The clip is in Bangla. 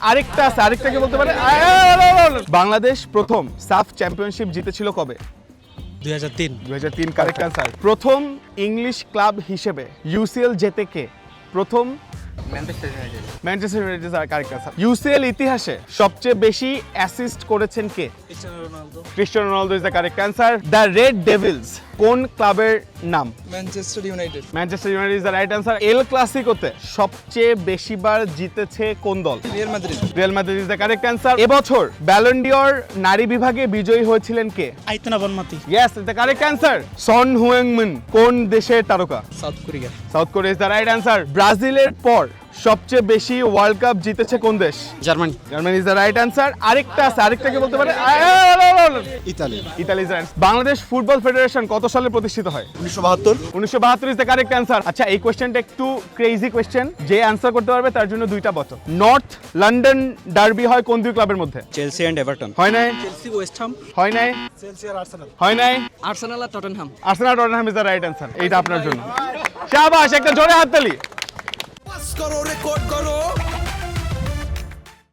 আরেকটা আছে, আরেকটা কি বলতে পারে? বাংলাদেশ প্রথম সাফ চ্যাম্পিয়নশিপ জিতেছিল কবে? 2003। 2003 কারেক্ট অ্যান্সার। প্রথম ইংলিশ ক্লাব হিসেবে ইউসিএল জেতে কে? প্রথম Manchester United correct answer. UCL ইতিহাসে সবচেয়ে বেশি অ্যাসিস্ট করেছেন কে? Cristiano Ronaldo is the correct answer. The Red Devils কোন ক্লাবের নাম? Manchester United. Manchester United is the right answer. El ক্লাসিকোতে সবচেয়ে বেশিবার জিতেছে কোন দল? Real Madrid. Real Madrid is the correct answer. এবছর ব্যালন ডিওর নারী বিভাগে বিজয়ী হয়েছিলেন কে? Aitana বনমাতি। Yes is the correct answer. Son হুয়েংমিন কোন দেশের তারকা? South Korea. South Korea is the right answer. ব্রাজিলের পর সবচেয়ে বেশি ওয়ার্ল্ড কাপ জিতেছে কোন দেশ? Germany. Germany is the right answer. আরেকটা আছে, আরেকটা কি বলতে পারে? Italy. Italy is right. Bangladesh Football Federation কত সালে প্রতিষ্ঠিত হয়? 1972। 1972 ইজ দ্য কারেক্ট অ্যান্সার। আচ্ছা, এই কোশ্চেনটা একটু ক্রেজি কোশ্চেন, যে অ্যান্সার করতে পারবে তার জন্য 2টা বছর। নর্থ লন্ডন ডার্বি হয় কোন দুই ক্লাবের মধ্যে? Chelsea and Everton. হয় নাই? Chelsea West Ham. হয় নাই? চেলসি আর আর্সেনাল। হয় নাই? আর্সেনাল আর Tottenham. Arsenal Tottenham is the right answer. এইটা আপনার জন্য। শাবাশ, একটা জোরে হাততালি। করো রেকর্ড করো